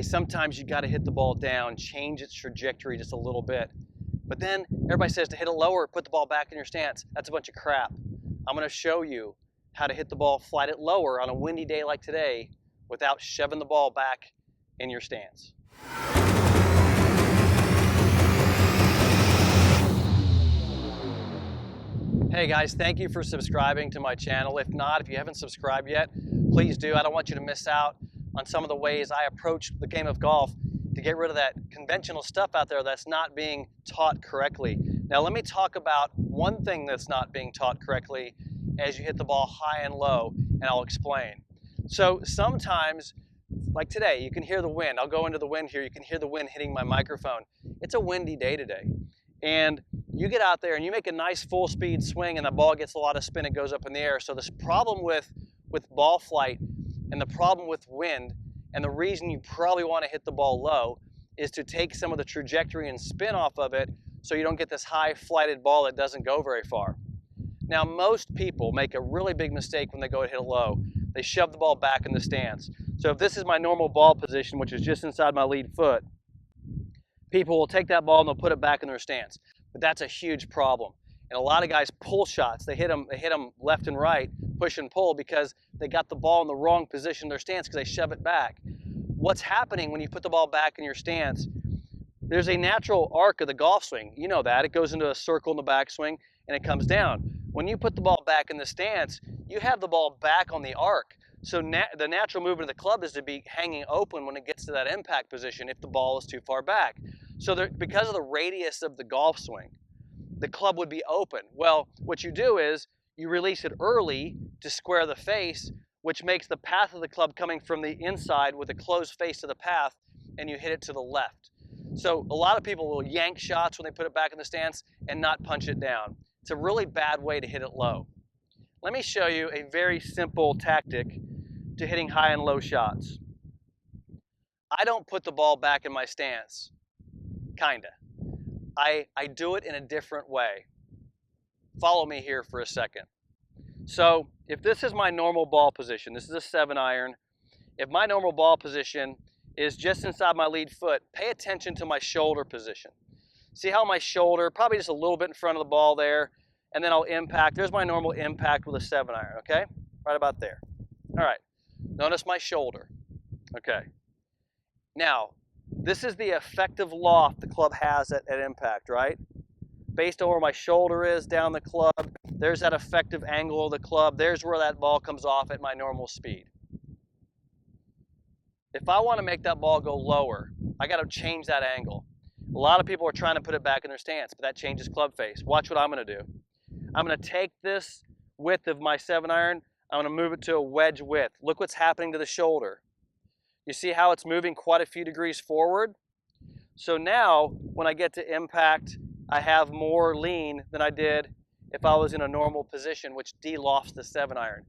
hey, sometimes you got to hit the ball down, change its trajectory just a little bit. But then everybody says to hit it lower, put the ball back in your stance. That's a bunch of crap. I'm going to show you how to hit the ball, flight it lower on a windy day like today without shoving the ball back in your stance. Hey guys, thank you for subscribing to my channel. If not, if you haven't subscribed yet, please do. I don't want you to miss out on some of the ways I approach the game of golf to get rid of that conventional stuff out there that's not being taught correctly. Now let me talk about one thing that's not being taught correctly as you hit the ball high and low, and I'll explain. So sometimes, like today, you can hear the wind. I'll go into the wind here. You can hear the wind hitting my microphone. It's a windy day today. And you get out there and you make a nice full speed swing and the ball gets a lot of spin, it goes up in the air. So this problem with ball flight and the problem with wind, and the reason you probably want to hit the ball low, is to take some of the trajectory and spin off of it so you don't get this high flighted ball that doesn't go very far. Now most people make a really big mistake when they go to hit it low. They shove the ball back in the stance. So if this is my normal ball position, which is just inside my lead foot, people will take that ball and they'll put it back in their stance. But that's a huge problem. And a lot of guys pull shots. They hit them left and right, push and pull, because they got the ball in the wrong position in their stance because they shove it back. What's happening when you put the ball back in your stance, there's a natural arc of the golf swing. You know that. It goes into a circle in the backswing and it comes down. When you put the ball back in the stance, you have the ball back on the arc. So the natural movement of the club is to be hanging open when it gets to that impact position if the ball is too far back. So because of the radius of the golf swing, the club would be open. Well, what you do is you release it early to square the face, which makes the path of the club coming from the inside with a closed face to the path, and you hit it to the left. So a lot of people will yank shots when they put it back in the stance and not punch it down. It's a really bad way to hit it low. Let me show you a very simple tactic to hitting high and low shots. I don't put the ball back in my stance. Kinda. I do it in a different way. Follow me here for a second. So if this is my normal ball position, this is a 7-iron. If my normal ball position is just inside my lead foot, pay attention to my shoulder position. See how my shoulder, probably just a little bit in front of the ball there, and then I'll impact. There's my normal impact with a 7-iron, okay? Right about there. All right, notice my shoulder, okay? Now, this is the effective loft the club has at impact, right? Based on where my shoulder is down the club, there's that effective angle of the club. There's where that ball comes off at my normal speed. If I want to make that ball go lower, I got to change that angle. A lot of people are trying to put it back in their stance, but that changes club face. Watch what I'm going to do. I'm going to take this width of my 7-iron, I'm going to move it to a wedge width. Look what's happening to the shoulder. You see how it's moving quite a few degrees forward? So now, when I get to impact, I have more lean than I did if I was in a normal position, which de-lofts the 7-iron.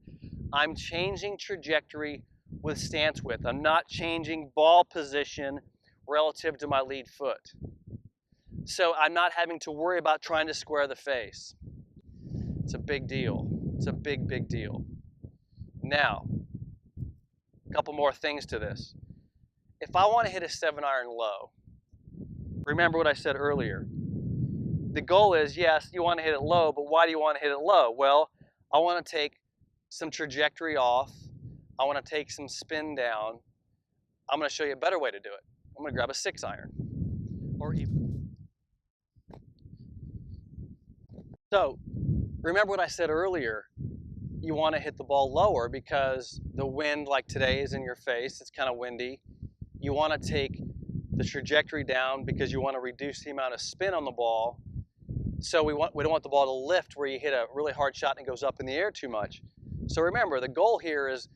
I'm changing trajectory with stance width. I'm not changing ball position relative to my lead foot. So I'm not having to worry about trying to square the face. It's a big deal. It's a big, big deal. Now, a couple more things to this. If I want to hit a 7-iron low, remember what I said earlier. The goal is, yes, you want to hit it low, but why do you want to hit it low? Well, I want to take some trajectory off. I want to take some spin down. I'm going to show you a better way to do it. I'm going to grab a 6-iron. Or even. So, remember what I said earlier. You want to hit the ball lower because the wind, like today, is in your face. It's kind of windy. You want to take the trajectory down because you want to reduce the amount of spin on the ball. So we don't want the ball to lift where you hit a really hard shot and it goes up in the air too much. So remember, the goal here is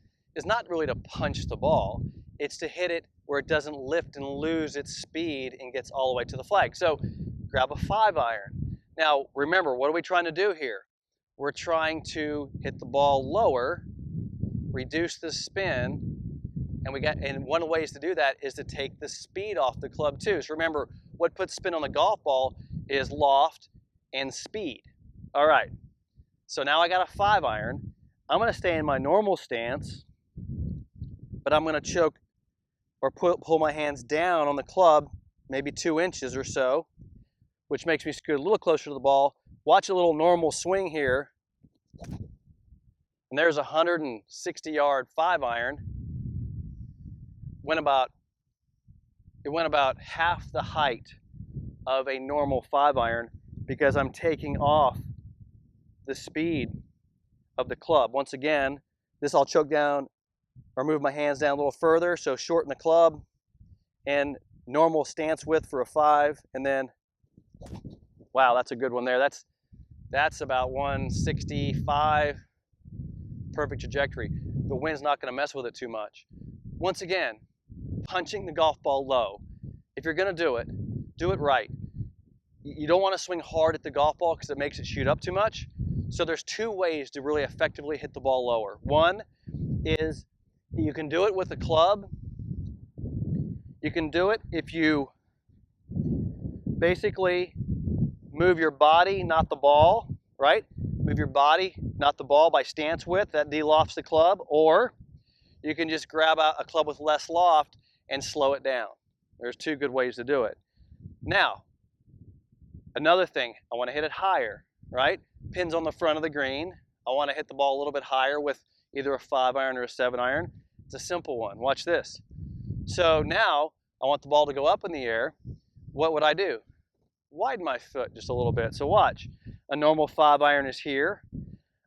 not really to punch the ball. It's to hit it where it doesn't lift and lose its speed and gets all the way to the flag. So grab a 5-iron. Now remember, what are we trying to do here? We're trying to hit the ball lower, reduce the spin, and one of the ways to do that is to take the speed off the club too. So remember, what puts spin on the golf ball is loft and speed. All right, so now I got a 5-iron. I'm going to stay in my normal stance, but I'm going to choke or pull my hands down on the club, maybe 2 inches or so, which makes me scoot a little closer to the ball. Watch a little normal swing here. And there's a 160-yard 5-iron. It went about half the height of a normal 5-iron because I'm taking off the speed of the club. Once again, this I'll choke down or move my hands down a little further, so shorten the club and normal stance width for a 5, and then, wow, that's a good one there. That's about 165, perfect trajectory. The wind's not gonna mess with it too much. Once again, punching the golf ball low. If you're gonna do it right. You don't wanna swing hard at the golf ball because it makes it shoot up too much. So there's 2 ways to really effectively hit the ball lower. One is you can do it with a club. You can do it if you basically move your body, not the ball, right? Move your body, not the ball, by stance width. That de-lofts the club. Or you can just grab a club with less loft and slow it down. There's 2 good ways to do it. Now, another thing, I want to hit it higher, right? Pins on the front of the green. I want to hit the ball a little bit higher with either a 5-iron or a 7-iron. It's a simple one. Watch this. So now I want the ball to go up in the air. What would I do? Widen my foot just a little bit. So watch. A normal 5-iron is here.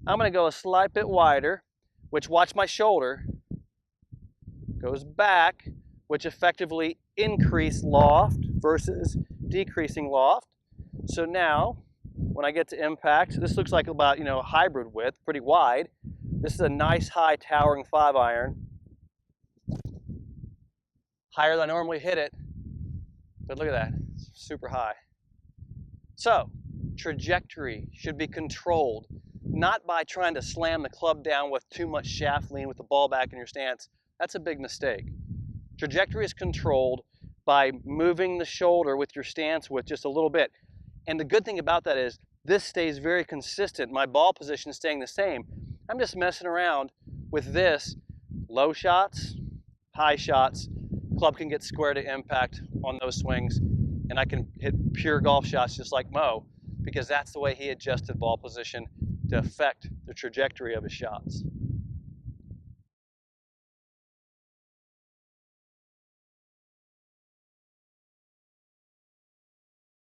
I'm going to go a slight bit wider, which, watch my shoulder, goes back, which effectively increase loft versus decreasing loft. So now, when I get to impact, this looks like about, a hybrid width, pretty wide. This is a nice high towering 5-iron. Higher than I normally hit it, but look at that, it's super high. So, trajectory should be controlled, not by trying to slam the club down with too much shaft lean with the ball back in your stance. That's a big mistake. Trajectory is controlled by moving the shoulder with your stance width just a little bit. And the good thing about that is this stays very consistent. My ball position is staying the same. I'm just messing around with this. Low shots, high shots. Club can get square to impact on those swings, and I can hit pure golf shots just like Mo, because that's the way he adjusted ball position to affect the trajectory of his shots.